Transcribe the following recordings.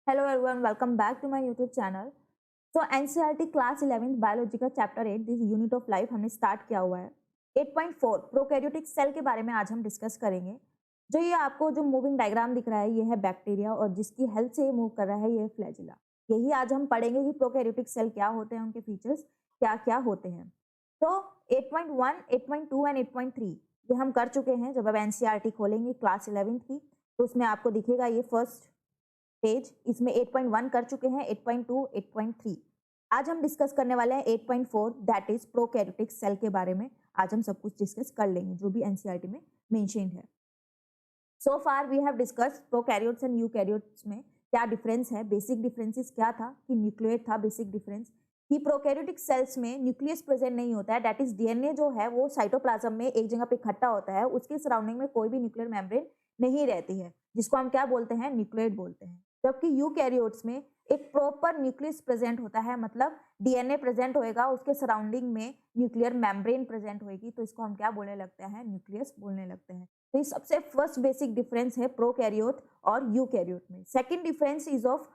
Hello everyone, welcome back to my YouTube channel. So NCERT class 11th biology का chapter 8 this unit of life हमने start किया हुआ है। 8.4 prokaryotic cell के बारे में आज हम डिस्कस करेंगे। जो ये आपको जो मूविंग डायग्राम दिख रहा है ये है बैक्टीरिया और जिसकी हेल्प से ये मूव कर रहा है ये फ्लैजिला। यही आज हम पढ़ेंगे कि प्रोकैरियोटिक सेल क्या होते हैं, उनके फीचर्स क्या क्या होते हैं। तो 8.1, 8.2 एंड 8.3 ये हम कर चुके हैं। जब आप NCERT खोलेंगे क्लास 11th की तो उसमें आपको दिखेगा ये फर्स्ट पेज। इसमें 8.1 कर चुके हैं, 8.2, 8.3। आज हम डिस्कस करने वाले हैं 8.4 दैट इज प्रोकैरियोटिक सेल के बारे में। आज हम सब कुछ डिस्कस कर लेंगे जो भी एनसीईआरटी में मेंशन्ड है। So far we have discuss prokaryotes and eukaryotes में क्या डिफरेंस है। बेसिक डिफरेंसेस क्या था कि न्यूक्लिएट था बेसिक डिफरेंस, कि प्रोकैरियोटिक सेल्स में न्यूक्लियस प्रेजेंट नहीं होता है, दैट इज डीएनए जो है वो साइटोप्लाज्म में एक जगह पे इकट्ठा होता है, उसके सराउंडिंग में कोई भी न्यूक्लियर मेम्ब्रेन नहीं रहती है, जिसको हम क्या बोलते हैं, न्यूक्लिएट बोलते हैं। जबकि यूकैरियोट्स में एक प्रॉपर न्यूक्लियस प्रेजेंट होता है, मतलब डीएनए प्रेजेंट होएगा, उसके सराउंडिंग में न्यूक्लियर मेम्ब्रेन प्रेजेंट होएगी, तो इसको हम क्या बोलने लगते हैं, न्यूक्लियस बोलने लगते हैं। तो ये सबसे फर्स्ट बेसिक डिफरेंस है प्रोकैरियोट और यूकैरियोट में। Second difference is of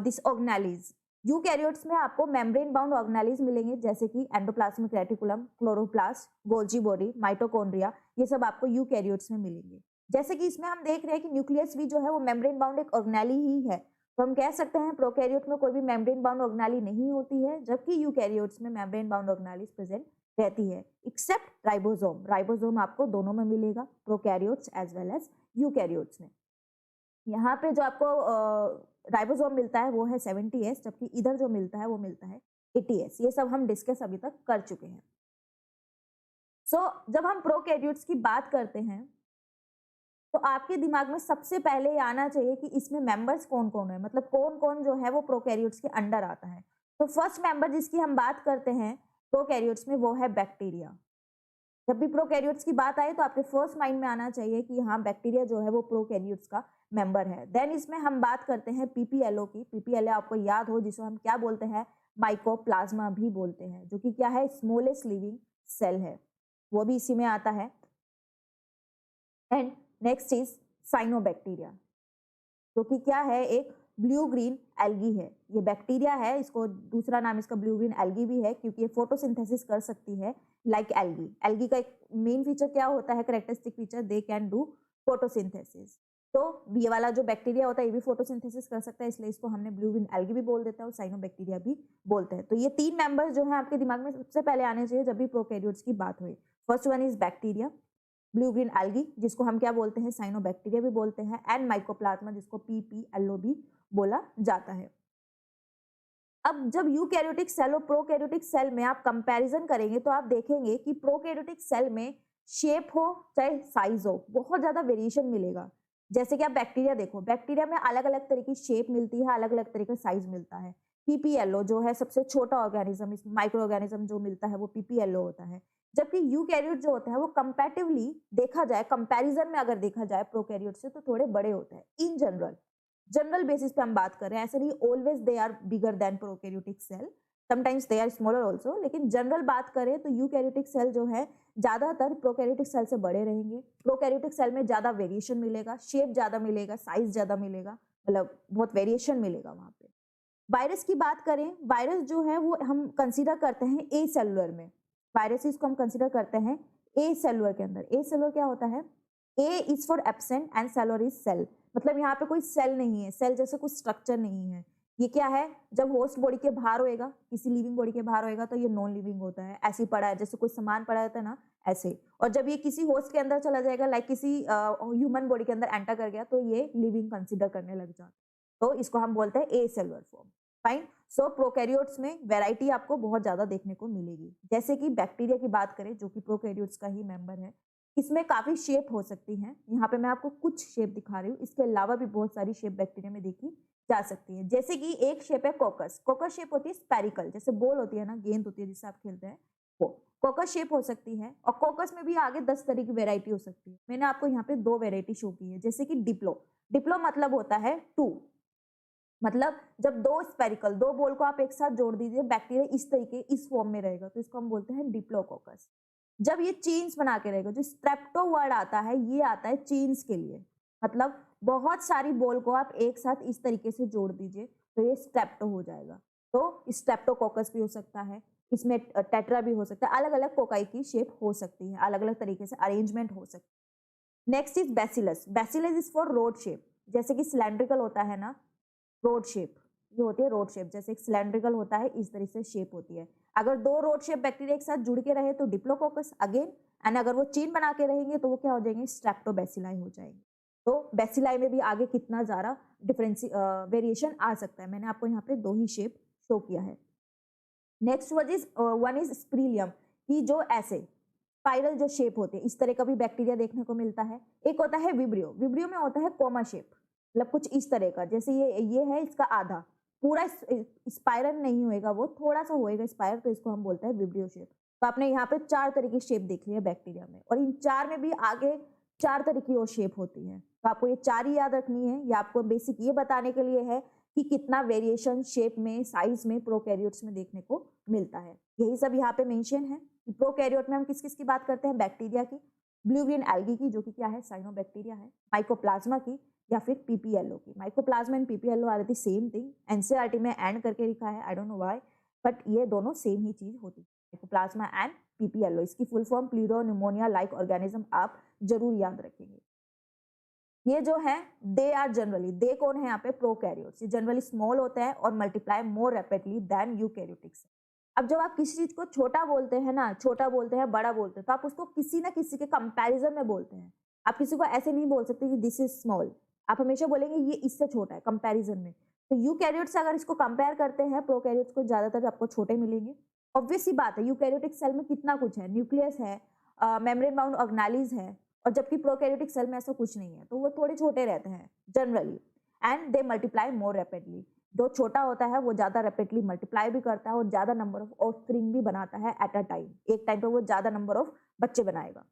this organelles. Eukaryotes में आपको मेम्ब्रेन बाउंड ऑर्गेनेलिज मिलेंगे, जैसे कि endoplasmic reticulum, chloroplast, Golgi body, mitochondria, ये सब आपको यूकैरियोट्स में मिलेंगे। जैसे कि इसमें हम देख रहे हैं कि न्यूक्लियस भी जो है वो मेम्ब्रेन बाउंड एक ऑर्गेनेली ही है, तो हम कह सकते हैं प्रोकैरियोट में कोई भी मेम्ब्रेन बाउंड ऑर्गेनेली नहीं होती है, जबकि यूकैरियोट्स में मेम्ब्रेन बाउंड ऑर्गेनेलीज प्रेजेंट रहती है, एक्सेप्ट राइबोसोम। राइबोसोम आपको दोनों में मिलेगा, prokaryotes as well as eukaryotes में। यहाँ पे जो आपको राइबोसोम मिलता है वो है 70S, जबकि इधर जो मिलता है वो मिलता है 80S। ये सब हम डिस्कस अभी तक कर चुके हैं। जब हम प्रोकैरियोट्स की बात करते हैं तो आपके दिमाग में सबसे पहले ये आना चाहिए कि इसमें मेंबर्स कौन कौन है, मतलब कौन कौन जो है वो प्रोकैरियोट्स के अंडर आता है। तो फर्स्ट मेंबर जिसकी हम बात करते हैं प्रोकैरियोट्स में वो है बैक्टीरिया। जब भी प्रोकैरियोट्स की बात आए तो आपके फर्स्ट माइंड में आना चाहिए कि हाँ बैक्टीरिया जो है वो प्रोकैरियोट्स का मेंबर है। देन इसमें हम बात करते हैं पीपीएलओ की। पीपीएलओ आपको याद हो जिसको हम क्या बोलते हैं, माइकोप्लाज्मा भी बोलते हैं, जो कि क्या है, स्मॉलेस्ट लिविंग सेल है, वो भी इसी में आता है। एंड नेक्स्ट इज साइनोबैक्टीरिया, जो कि क्या है, एक ब्लू ग्रीन एल्गी है। ये बैक्टीरिया है, इसको दूसरा नाम इसका ब्लू ग्रीन एल्गी भी है क्योंकि ये फोटोसिंथेसिस कर सकती है लाइक एल्गी। एल्गी का एक मेन फीचर क्या होता है, characteristic feature, they can do photosynthesis. तो ये वाला जो बैक्टीरिया होता है ये भी फोटोसिंथेसिस कर सकता है, इसलिए इसको हमने ब्लू ग्रीन एल्गी भी बोल देते हैं और साइनोबैक्टीरिया भी बोलते हैं। तो ये तीन मेंबर्स जो है आपके दिमाग में सबसे पहले आने चाहिए जब भी प्रोकैरियोट्स की बात हुई। First one is bacteria, blue green algae जिसको हम क्या बोलते हैं, साइनोबैक्टीरिया भी बोलते हैं, एंड माइकोप्लाज्मा जिसको पीपीएलओ भी बोला जाता है। अब जब यूकैरियोटिक सेल और प्रोकैरियोटिक सेल में आप कंपैरिजन करेंगे तो आप देखेंगे कि प्रोकैरियोटिक सेल में शेप हो चाहे साइज हो, बहुत ज्यादा वेरिएशन मिलेगा। जैसे कि आप बैक्टीरिया देखो, बैक्टीरिया में अलग अलग तरह की शेप मिलती है, अलग अलग तरह का साइज मिलता है। पीपीएलओ जो है सबसे छोटा ऑर्गेनिज्म, माइक्रो ऑर्गेनिज्म जो मिलता है वो पीपीएलओ होता है। जबकि यूकैरियोट जो होता है वो कंपैरेटिवली देखा जाए, कंपैरिजन में अगर देखा जाए प्रोकैरियोट से, तो थोड़े बड़े होते हैं इन जनरल बेसिस पे हम बात कर रहे हैं। ऐसे नहीं always they are bigger than prokaryotic cell, sometimes they are smaller also, लेकिन जनरल बात करें तो यूकैरियोटिक सेल जो है ज्यादातर प्रोकैरियोटिक सेल से बड़े रहेंगे। प्रोकैरियोटिक सेल में ज्यादा वेरिएशन मिलेगा, शेप ज्यादा मिलेगा, साइज ज्यादा मिलेगा, मतलब बहुत वेरिएशन मिलेगा वहां पे। वायरस की बात करें, वायरस जो है वो हम कंसीडर करते हैं ए सेलुलर में, वायरसेस को हम कंसीडर करते हैं ए सेलुलर के अंदर। ए सेलुलर क्या होता है, a is for absent and cellular is cell, मतलब यहाँ पे कोई सेल नहीं है, सेल जैसे कुछ स्ट्रक्चर नहीं है। ये क्या है, जब होस्ट बॉडी के बाहर होएगा, किसी लिविंग बॉडी के बाहर होएगा तो ये नॉन लिविंग होता है, ऐसे ही पड़ा है जैसे कुछ सामान पड़ा रहता है ना, ऐसे। और जब ये किसी होस्ट के अंदर चला जाएगा, लाइक किसी ह्यूमन बॉडी के अंदर एंटर कर गया, तो ये लिविंग कंसीडर करने लग जाता है, तो इसको हम बोलते हैं ए सेलुलर फॉर्म। फाइन। सो प्रोकैरियोट्स में वैरायटी आपको बहुत ज्यादा देखने को मिलेगी। जैसे कि बैक्टीरिया की बात करें जो कि प्रोकैरियोट्स का ही मेंबर है, इसमें काफी शेप हो सकती है। यहाँ पे मैं आपको कुछ शेप दिखा रही हूँ, इसके अलावा भी बहुत सारी शेप बैक्टीरिया में देखी जा सकती है। जैसे कि एक शेप है कोकस। कोकस शेप होती है स्पेरिकल, जैसे बॉल होती है ना, गेंद होती है जिससे आप खेलते हैं, वो कोकस शेप हो सकती है। और कोकस में भी आगे 10 तरह की वेरायटी हो सकती है। मैंने आपको यहाँ पे 2 वेरायटी शो की है, जैसे कि डिप्लो। डिप्लो मतलब होता है 2, मतलब जब 2 स्पेरिकल, 2 बॉल को आप एक साथ जोड़ दीजिए, बैक्टीरिया इस तरीके इस फॉर्म में रहेगा, तो इसको हम बोलते हैं डिप्लोकोकस। जब ये चेन्स बना के रहेगा, जो स्ट्रेप्टो वर्ड आता है ये आता है चेन्स के लिए, मतलब बहुत सारी बॉल को आप एक साथ इस तरीके से जोड़ दीजिए तो ये स्ट्रेप्टो हो जाएगा। तो स्ट्रेप्टोकोकस भी हो सकता है, इसमें टेट्रा भी हो सकता है, अलग अलग कोकाई की शेप हो सकती है, अलग अलग तरीके से अरेंजमेंट हो सकती है। Next is bacillus. Bacillus is for rod shape, जैसे कि सिलेंड्रिकल होता है ना, रोड शेप, ये होती है रोड शेप, जैसे एक सिलेंड्रिकल होता है इस तरह से शेप होती है। अगर दो रोड शेप बैक्टीरिया एक साथ जुड़ के रहे तो डिप्लोकोकस अगेन, एंड अगर वो चेन बना के रहेंगे तो वो क्या हो जाएंगे, स्ट्रेप्टोबैसिलाई हो जाएंगे। तो बैसिलाई में भी आगे कितना ज़्यादा डिफरेंस वेरिएशन आ सकता है, मैंने आपको यहाँ पे दो ही शेप शो किया है। नेक्स्ट वन इज स्प्रीलियम, कि जो ऐसे स्पाइरल जो शेप होते हैं इस तरह का भी बैक्टीरिया देखने को मिलता है। एक होता है विब्रियो, विब्रियो में होता है कोमा शेप, मतलब कुछ इस तरह का, जैसे ये है इसका आधा, पूरा स्पाइरल नहीं होएगा, वो थोड़ा सा होएगा स्पाइरल, तो इसको हम बोलते हैं विब्रियो शेप। तो आपने यहाँ पे 4 तरह की शेप देख ली है बैक्टीरिया में, और इन 4 में भी आगे 4 तरह की और शेप होती है। तो आपको ये 4 ही याद रखनी है, ये आपको बेसिक ये बताने के लिए है कि कितना वेरिएशन शेप में, साइज में प्रोकैरियोट्स में देखने को मिलता है। यही सब यहाँ पे मेंशन है। प्रोकैरियोट में हम किस किस की बात करते हैं, बैक्टीरिया की, ब्लू ग्रीन एल्गी की जो कि क्या है, साइनोबैक्टीरिया है, माइकोप्लाज्मा की, या फिर पीपीएलओ की। Mycoplasma and PPLO are the same thing, NCERT में एंड करके लिखा है, I don't know why, but ये दोनों सेम ही चीज होती है, माइकोप्लाज्मा एंड पीपीएलओ। इसकी full form pleuropneumonia like organism आप जरूर याद रखेंगे। ये जो है दे आर जनरली, दे कौन है यहाँ पे, प्रोकैरियोट्स, ये जनरली स्मॉल होते हैं और multiply more rapidly than eukaryotics. अब जब आप किसी चीज को छोटा बोलते हैं ना, छोटा बोलते हैं, बड़ा बोलते हैं, तो आप उसको किसी ना किसी के कंपैरिजन में बोलते हैं। आप किसी को ऐसे नहीं बोल सकते कि दिस इज स्मॉल, आप हमेशा बोलेंगे ये इससे छोटा है कंपैरिजन में। तो यूकैरियोट से अगर इसको कंपेयर करते हैं प्रोकैरियोट्स को, ज्यादातर आपको छोटे मिलेंगे। ऑब्वियस सी बात है, यूकैरियोटिक सेल में कितना कुछ है, न्यूक्लियस है, मेम्ब्रेन बाउंड ऑर्गेनेलिज है, और जबकि प्रोकैरियोटिक सेल में ऐसा कुछ नहीं है, तो वो थोड़े छोटे रहते हैं generally, and they multiply more rapidly. जो छोटा होता है वो ज्यादा रैपिडली मल्टीप्लाई भी करता है और ज्यादा नंबर ऑफ ऑफस्प्रिंग भी बनाता है एट अ टाइम, एक टाइम पे वो ज्यादा नंबर ऑफ बच्चे बनाएगा,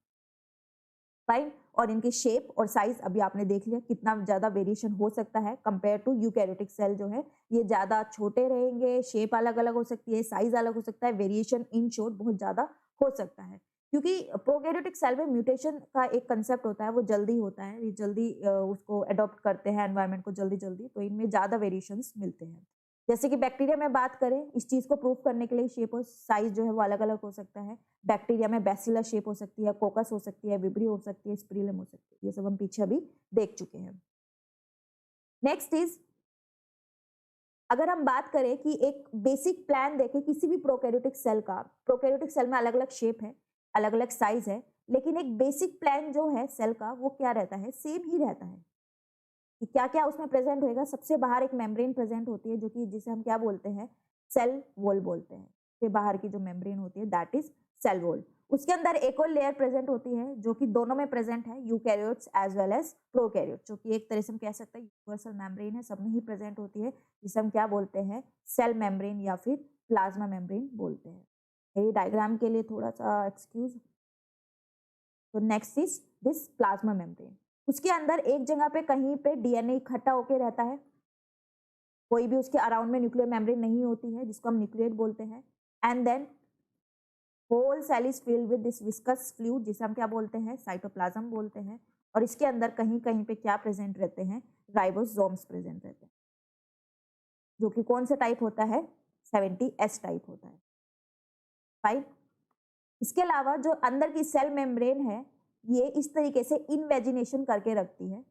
फाइन। और इनकी शेप और साइज अभी आपने देख लिया कितना ज्यादा वेरिएशन हो सकता है कंपेयर टू यूकैरियोटिक सेल जो है, ये ज्यादा छोटे रहेंगे, शेप अलग अलग हो सकती है, साइज अलग हो सकता है, वेरिएशन इन शॉर्ट बहुत ज्यादा हो सकता है। क्योंकि प्रोकैरियोटिक सेल में म्यूटेशन का एक कंसेप्ट होता है, वो जल्दी होता है, ये जल्दी उसको अडॉप्ट करते हैं एनवायरनमेंट को जल्दी जल्दी, तो इनमें ज्यादा वेरिएशंस मिलते हैं। जैसे कि बैक्टीरिया में बात करें, इस चीज को प्रूव करने के लिए शेप और साइज जो है वो अलग अलग हो सकता है। बैक्टीरिया में बैसिलस शेप हो सकती है, कोकस हो सकती है, विब्रियो हो सकती है, स्प्रीलम हो सकती है, ये सब हम पीछे अभी देख चुके हैं। नेक्स्ट इज, अगर हम बात करें कि एक बेसिक प्लान देखें किसी भी प्रोकैरियोटिक सेल का, प्रोकैरियोटिक सेल में अलग अलग शेप है, अलग अलग साइज है, लेकिन एक बेसिक प्लान जो है सेल का वो क्या रहता है, सेम ही रहता है। कि क्या क्या उसमें प्रेजेंट होएगा, सबसे बाहर एक मेम्ब्रेन प्रेजेंट होती है जो कि जिसे हम क्या बोलते हैं, सेल वॉल बोलते हैं। सबसे बाहर की जो मेम्ब्रेन होती है दैट इज सेल वॉल। उसके अंदर एक और लेयर प्रेजेंट होती है जो कि दोनों में प्रेजेंट है, eukaryotes as well as prokaryotes, जो कि एक तरह से हम कह सकते हैं यूनिवर्सल मेम्ब्रेन है, सब में ही प्रेजेंट होती है, जिसे हम क्या बोलते हैं, सेल मेम्ब्रेन या फिर प्लाज्मा मेम्ब्रेन बोलते हैं। मेरी डायग्राम के लिए थोड़ा सा एक्सक्यूज। तो next is this plasma membrane. उसके अंदर एक जगह पे कहीं पे डीएनए इकट्ठा होके रहता है, कोई भी उसके अराउंड में न्यूक्लियर मेम्ब्रेन नहीं होती है, जिसको हम न्यूक्लियेट बोलते हैं। And then whole cell is filled with this viscous fluid, जिसे हम क्या बोलते हैं, साइटोप्लाज्म बोलते हैं। और इसके अंदर कहीं कहीं पे क्या प्रेजेंट रहते हैं, राइबोसोम्स प्रेजेंट रहते हैं, जो कि कौन सा टाइप होता है, 70S टाइप होता है, फाइन। इसके अलावा जो अंदर की सेल मेम्ब्रेन है ये इस तरीके से इनवेजिनेशन करके रखती है।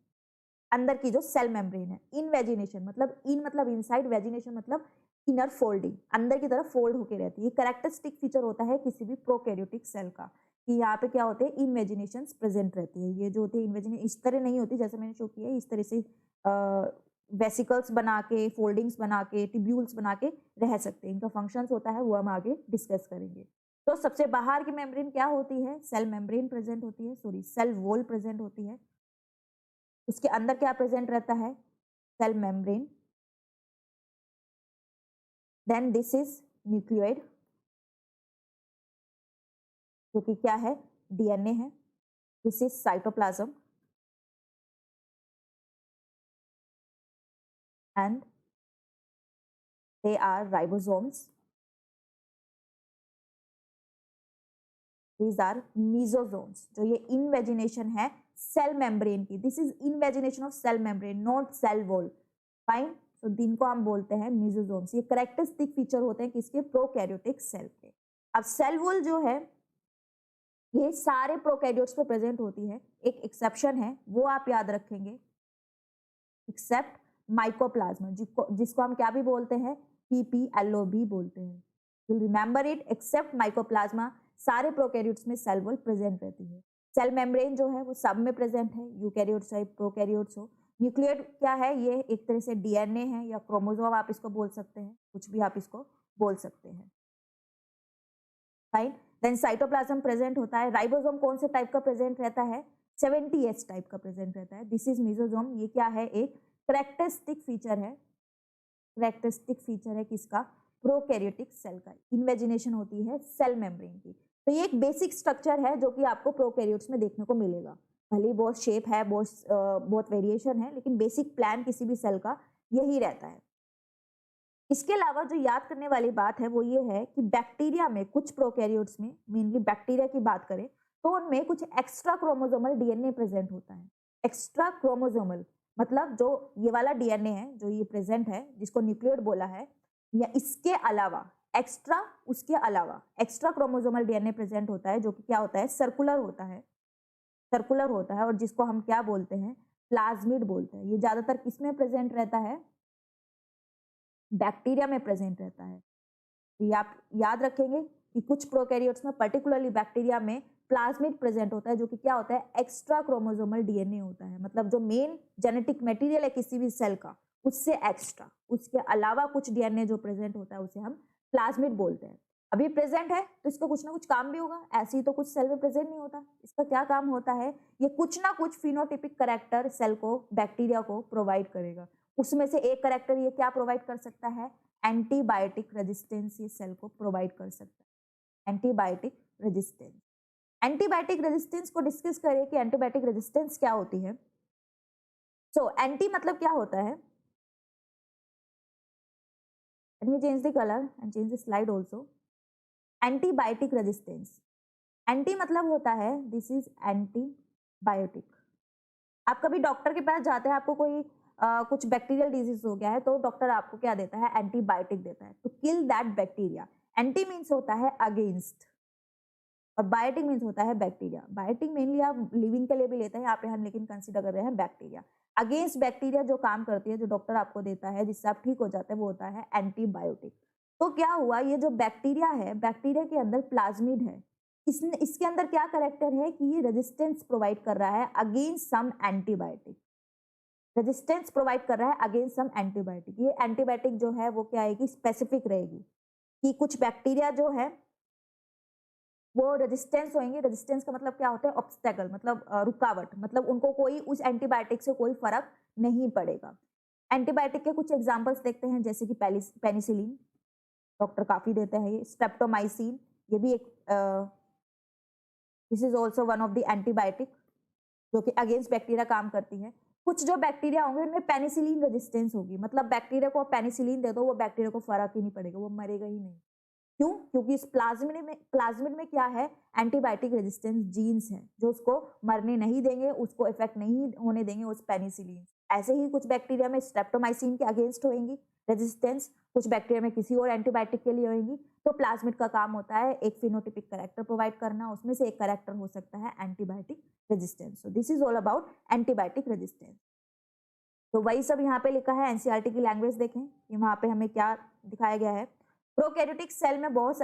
अंदर की जो सेल मेम्ब्रेन है, इनवेजिनेशन मतलब इन मतलब इनसाइड, वेजिनेशन मतलब इनर फोल्डिंग, अंदर की तरफ फोल्ड होके रहती है। ये कैरेक्टरिस्टिक फीचर होता है किसी भी प्रोकैरियोटिक सेल का, कि यहाँ पे क्या होते हैं, इनवेजिनेशन प्रेजेंट रहती है। ये जो होती है इनवेजिनेशन इस तरह नहीं होती जैसे मैंने शो किया है, इस तरह से वेसिकल्स बना के, फोल्डिंग्स बना के, टिब्यूल्स बना के रह सकते हैं। इनका फंक्शन होता है वो हम आगे डिस्कस करेंगे। तो सबसे बाहर की मेम्ब्रेन क्या होती है, सेल मेम्ब्रेन प्रेजेंट होती है, सॉरी सेल वॉल प्रेजेंट होती है। उसके अंदर क्या प्रेजेंट रहता है, cell membrane. Then this is nucleoid, जो कि क्या है, डीएनए है। This is cytoplasm and they are ribosomes. These are mesosomes. जो ये इनवेजिनेशन है सेल मेम्ब्रेन की, this is invagination of cell membrane, not cell wall. Fine, तो जिनको हम बोलते हैं मेसोसोम्स। ये कैरेक्टरिस्टिक फीचर होते हैं किसके, प्रोकैरियोटिक सेल के। अब सेल वॉल जो है ये सारे प्रोकैरियोट्स पे प्रेजेंट होती है, एक एक्सेप्शन है वो आप याद रखेंगे, एक्सेप्ट माइकोप्लाज्मा, जिसको हम क्या भी बोलते हैं, PPLOB बोलते हैं। You remember it, except mycoplasma सारे प्रोकैरियोट्स में सेल वॉल प्रेजेंट रहती है। सेल मेम्ब्रेन जो है वो सब में प्रेजेंट है, यूकैरियोट्स हो प्रोकैरियोट्स हो। न्यूक्लियड क्या है, ये एक तरह से DNA है या क्रोमोसोम आप इसको बोल सकते हैं, कुछ भी आप इसको बोल सकते हैं। फाइन, देन साइटोप्लाज्म प्रेजेंट होता है। राइबोसोम कौन से टाइप का प्रेजेंट रहता है, 70S टाइप का प्रेजेंट रहता है। दिस इज मेसोसोम, ये क्या है, एक कैरेक्टरिस्टिक फीचर है, कैरेक्टरिस्टिक फीचर है किसका, प्रोकैरियोटिक सेल का। इन्वेजिनेशन होती है सेल मेम्ब्रेन की। तो ये एक बेसिक स्ट्रक्चर है जो कि आपको प्रोकैरियोट्स में देखने को मिलेगा। भले बहुत शेप है, बहुत वेरिएशन है, लेकिन बेसिक प्लान किसी भी सेल का यही रहता है। इसके अलावा जो याद करने वाली बात है वो ये है कि बैक्टीरिया में, कुछ प्रोकैरियोट्स में, मेनली बैक्टीरिया की बात करें तो उनमें कुछ एक्स्ट्रा क्रोमोसोमल DNA प्रेजेंट होता है। एक्स्ट्रा क्रोमोसोमल मतलब जो ये वाला DNA है जो ये प्रेजेंट है, जिसको न्यूक्लियोइड बोला है, या इसके अलावा एक्स्ट्रा, उसके अलावा एक्स्ट्रा क्रोमोसोमल DNA प्रेजेंट होता है, जो कि क्या होता है, सर्कुलर होता है, सर्कुलर होता है, और जिसको हम क्या बोलते हैं, प्लाज्मिड बोलते हैं। ये ज्यादातर किसमें प्रेजेंट रहता है, बैक्टीरिया में प्रेजेंट रहता है। तो ये आप याद रखेंगे कि कुछ प्रोकैरियोट्स में, पर्टिकुलरली बैक्टीरिया में, प्लाज्मिड प्रेजेंट होता है, जो कि क्या होता है, एक्स्ट्रा क्रोमोसोमल DNA होता है। मतलब जो मेन जेनेटिक मटेरियल है किसी भी सेल का, उससे एक्स्ट्रा, उसके अलावा कुछ DNA जो प्रेजेंट होता है उसे हम प्लाज्मिड बोलते हैं। अभी प्रेजेंट है तो इसका कुछ ना कुछ काम भी होगा, ऐसे ही तो कुछ सेल में प्रेजेंट नहीं होता। इसका क्या काम होता है, ये कुछ ना कुछ फिनोटिपिक कैरेक्टर सेल को, बैक्टीरिया को प्रोवाइड करेगा। उसमें से एक कैरेक्टर ये क्या प्रोवाइड कर सकता है, एंटीबायोटिक रेजिस्टेंस ये सेल को प्रोवाइड कर सकता है, एंटीबायोटिक रेजिस्टेंस। एंटीबायोटिक रेजिस्टेंस को डिस्कस करें कि एंटीबायोटिक रेजिस्टेंस क्या होती है। सो एंटी मतलब क्या होता है, let me change the color and change the slide also. Antibiotic resistance, anti मतलब होता है, दिस इज एंटीबायोटिक। आप कभी डॉक्टर के पास जाते हैं, आपको कोई कुछ बैक्टीरियल डिजीज हो गया है, तो डॉक्टर आपको क्या देता है, एंटीबायोटिक देता है to kill that bacteria. Anti means होता है अगेंस्ट, और बायोटिक मीन्स होता है बैक्टीरिया। बायोटिक मेनली आप लिविंग के लिए भी लेते हैं, यहाँ पे हम लेकिन कंसिडर कर रहे हैं बैक्टीरिया। अगेंस्ट बैक्टीरिया जो काम करती है, जो डॉक्टर आपको देता है जिससे आप ठीक हो जाते हैं, वो होता है एंटीबायोटिक। तो क्या हुआ, ये जो बैक्टीरिया है, बैक्टीरिया के अंदर प्लाज्मिड है, इसके अंदर क्या कैरेक्टर है कि ये रेजिस्टेंस प्रोवाइड कर रहा है against some antibiotic, resistance provide कर रहा है अगेंस्ट सम एंटीबायोटिक। ये एंटीबायोटिक जो है वो क्या आएगी, स्पेसिफिक रहेगी, कि कुछ बैक्टीरिया जो है वो रेजिस्टेंस होंगे। रेजिस्टेंस का मतलब क्या होता है, ऑब्स्टेकल, मतलब रुकावट, मतलब उनको कोई उस एंटीबायोटिक से कोई फर्क नहीं पड़ेगा। एंटीबायोटिक के कुछ एग्जांपल्स देखते हैं, जैसे कि पेनिसिलिन, डॉक्टर काफी देते हैं ये। स्ट्रेप्टोमाइसिन, ये भी एक, this is also one of the antibiotic जो कि अगेंस्ट बैक्टीरिया काम करती है। कुछ जो बैक्टीरिया होंगे उनमें पेनिसिलिन रेजिस्टेंस होगी, मतलब बैक्टीरिया को पेनिसिलिन दे दो, वो बैक्टीरिया को फर्क ही नहीं पड़ेगा, वो मरेगा ही नहीं। क्यों, क्योंकि इस प्लाज्मिड में क्या है, एंटीबायोटिक रेजिस्टेंस जीन्स हैं, जो उसको मरने नहीं देंगे, उसको इफेक्ट नहीं होने देंगे उस पेनिसिलिन। ऐसे ही कुछ बैक्टीरिया में स्ट्रेप्टोमाइसिन के अगेंस्ट होंगी रेजिस्टेंस, कुछ बैक्टीरिया में किसी और एंटीबायोटिक के लिए होंगी। तो प्लाज्मिड का काम होता है एक फिनोटिपिक कैरेक्टर प्रोवाइड करना, उसमें से एक कैरेक्टर हो सकता है antibiotic resistance. So this is all about antibiotic resistance. तो वही सब यहाँ पे लिखा है, एनसीईआरटी की लैंग्वेज देखें कि वहाँ पे हमें क्या दिखाया गया है। प्रोकैरियोटिक सेल में बहुत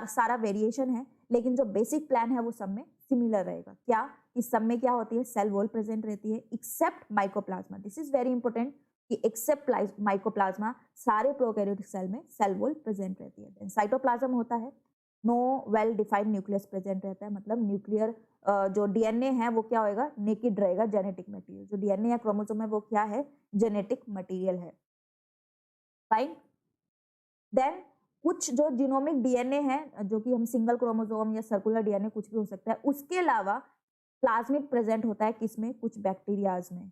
सारा वेरिएशन है, लेकिन जो बेसिक प्लान है वो सब में सिमिलर रहेगा। क्या, इस सब में क्या होती है, सेल वॉल प्रेजेंट रहती है, except mycoplasma. This is very important कि एक्सेप्ट माइकोप्लाज्मा सारे प्रोकैरियोटिक सेल में सेल वॉल प्रेजेंट रहती है। साइटोप्लाज्म होता है, no well defined nucleus present रहता है, मतलब न्यूक्लियर जो DNA है वो क्या होगा, नेकेड रहेगा, जेनेटिक मटेरियल। जो DNA या क्रोमोसोम है वो क्या है, जेनेटिक मटेरियल है। फाइन, देन कुछ जो जीनोमिक DNA है, जो कि हम सिंगल क्रोमोसोम या सर्कुलर DNA कुछ भी हो सकता है, उसके अलावा प्लाज्मिड प्रेजेंट होता है किसमें, कुछ बैक्टीरियाज में,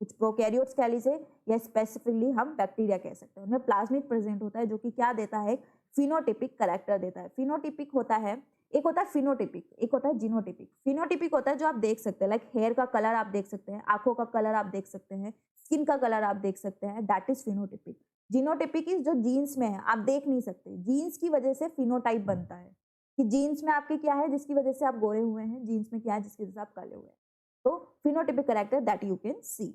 कुछ प्रोकैरियोट्स कह लीजिए, या स्पेसिफिकली हम बैक्टीरिया कह सकते हैं, उनमें प्लाज्मिड प्रेजेंट होता है, जो कि क्या देता है, फिनोटिपिक कैरेक्टर देता है। फिनोटिपिक होता है एक होता है फिनोटिपिक, एक होता है जीनोटिपिक। फिनोटिपिक होता है जो आप देख सकते हैं, लाइक हेयर का कलर आप देख सकते हैं, आंखों का कलर आप देख सकते हैं, स्किन का कलर आप देख सकते हैं, that is phenotypic. Genotypic is जो जीन्स में है, आप देख नहीं सकते, जीन्स की वजह से फिनोटाइप बनता है कि जीन्स में आपके क्या है जिसकी वजह से आप गोरे हुए हैं, जीन्स में क्या है जिसकी वजह से आप काले हुए हैं। तो phenotypic character that you can सी।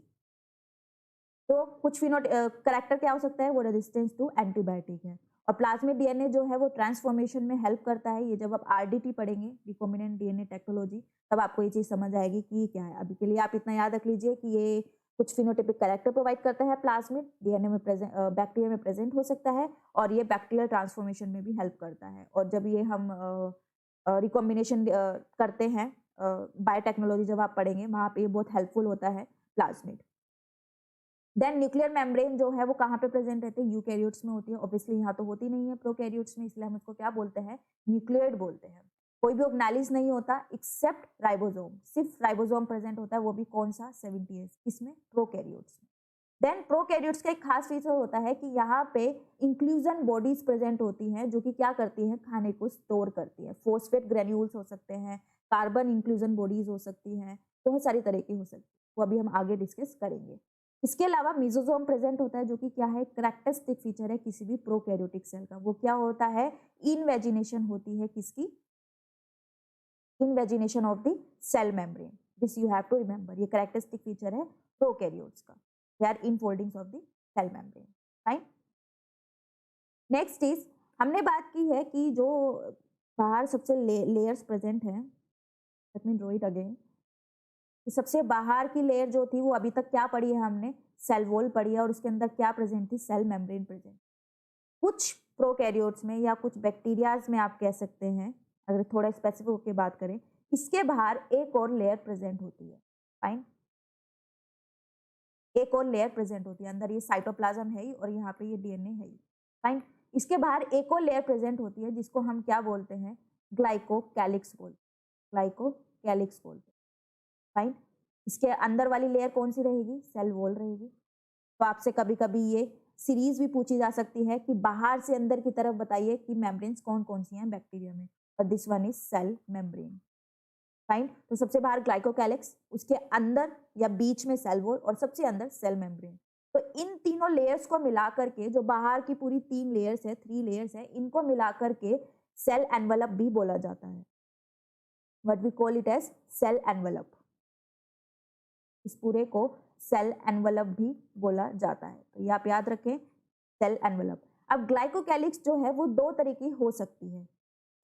तो कुछ कैरेक्टर क्या हो सकता है, वो रेजिस्टेंस टू एंटीबायोटिक है। और प्लाज्मिड डीएनए जो है वो ट्रांसफॉर्मेशन में हेल्प करता है। ये जब आप आरडीटी पढ़ेंगे, रिकॉम्बिनेंट डीएनए टेक्नोलॉजी, तब आपको ये चीज समझ आएगी कि ये क्या है। अभी के लिए आप इतना याद रख लीजिए कि ये कुछ फिनोटिपिक कैरेक्टर प्रोवाइड करता है प्लाज्मिड डीएनए में प्रेजेंट, बैक्टीरिया में प्रेजेंट हो सकता है, और ये बैक्टीरियल ट्रांसफॉर्मेशन में भी हेल्प करता है। और जब ये हम रिकॉम्बिनेशन करते हैं, बायोटेक्नोलॉजी जब आप पढ़ेंगे, वहाँ पे ये बहुत हेल्पफुल होता है प्लाज्मिड। देन न्यूक्लियर मेम्ब्रेन जो है वो कहाँ पे प्रेजेंट रहते हैं, यूकैरियोट्स में होती है। ऑब्वियसली यहाँ तो होती नहीं है प्रोकैरियोट्स में, इसलिए हम इसको क्या बोलते हैं, न्यूक्लियोइड बोलते हैं। कोई भी ऑर्गेनेलिज नहीं होता एक्सेप्ट राइबोसोम, सिर्फ राइबोसोम प्रेजेंट होता है, वो भी कौन सा, 70S, किसमें, प्रोकैरियोट्स में। देन प्रोकैरियोट्स का एक खास फीचर होता है कि यहाँ पे इंक्लूजन बॉडीज प्रेजेंट होती हैं, जो कि क्या करती हैं, खाने को स्टोर करती है। फोस्फेट ग्रेन्यूल्स हो सकते हैं, कार्बन इंक्लूजन बॉडीज हो सकती हैं, बहुत सारी तरह की हो सकती है, वो अभी हम आगे डिस्कस करेंगे। इसके अलावा मिजोसोम प्रेजेंट होता है, जो कि क्या है, कैरेक्टरिस्टिक फीचर है किसी भी प्रोकैरियोटिक सेल का। वो क्या होता है, इनवेजिनेशन होती है किसकी, invagination of the cell membrane. This you have to remember, ये कैरेक्टरिस्टिक फीचर है प्रोकैरियोट्स का, they are infoldings of the cell membrane. Fine. Next is, हमने बात की है कि जो बाहर सबसे लेयर्स प्रेजेंट हैं, let me draw it again. सबसे बाहर की लेयर जो थी वो अभी तक क्या पढ़ी है हमने, सेल वॉल पढ़ी है, और उसके अंदर क्या प्रेजेंट थी, सेल मेम्ब्रेन प्रेजेंट। कुछ प्रोकैरियोट्स में या कुछ बैक्टीरियाज में आप कह सकते हैं, अगर थोड़ा स्पेसिफिक होकर बात करें, इसके बाहर एक और लेयर प्रेजेंट होती है। फाइन, एक और लेयर प्रेजेंट होती है, अंदर ये साइटोप्लाज्म है ही और यहाँ पे ये डीएनए है ही। फाइन, इसके बाहर एक और लेयर प्रेजेंट होती है जिसको हम क्या बोलते हैं, ग्लाइकोकैलिक्स बोलते हैं, ग्लाइकोकैलिक्स बोलते हैं। फाइन, इसके अंदर वाली लेयर कौन सी रहेगी, सेल वॉल रहेगी। तो आपसे कभी कभी ये सीरीज भी पूछी जा सकती है कि बाहर से अंदर की तरफ बताइए कि मेम्ब्रेन्स कौन कौन सी हैं बैक्टीरिया में, और this one is cell membrane. Fine, तो सबसे बाहर ग्लाइकोकैलिक्स, उसके अंदर या बीच में सेल वॉल, और सबसे अंदर सेल मेम्ब्रेन। तो इन तीनों लेयर्स को मिलाकर के, जो बाहर की पूरी 3 लेयर्स है, 3 लेयर्स है, इनको मिलाकर के सेल एनवलप भी बोला जाता है। What we call it as cell envelope. इस पूरे को सेल एनवलप भी बोला जाता है, तो ये आप याद रखें, सेल एनवलप। अब ग्लाइकोकैलिक्स जो है वो 2 तरह की हो सकती है।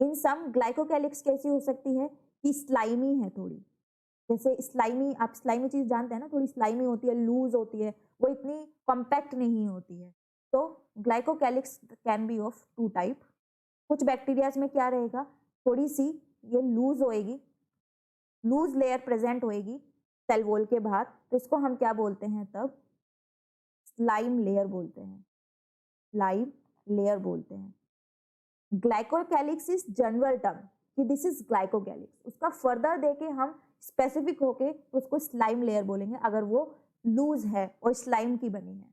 इन सम ग्लाइकोकैलिक्स कैसी हो सकती है कि स्लाइमी है थोड़ी, जैसे स्लाइमी, आप स्लाइमी चीज जानते हैं ना, थोड़ी स्लाइमी होती है, लूज होती है, वो इतनी कॉम्पैक्ट नहीं होती है। तो glycocalyx can be of 2 type. कुछ बैक्टीरियाज में क्या रहेगा, थोड़ी सी ये लूज होएगी, लूज लेयर प्रेजेंट होएगी सेल वॉल के बाहर, तो इसको हम क्या बोलते हैं, तब स्लाइम लेयर बोलते हैं, स्लाइम लेयर बोलते हैं। ग्लाइकोकैलिक्स इज जनरल टर्म कि दिस इज ग्लाइकोकैलिक्स, उसका फर्दर देके हम स्पेसिफिक होके उसको स्लाइम लेयर बोलेंगे अगर वो लूज है और स्लाइम की बनी है।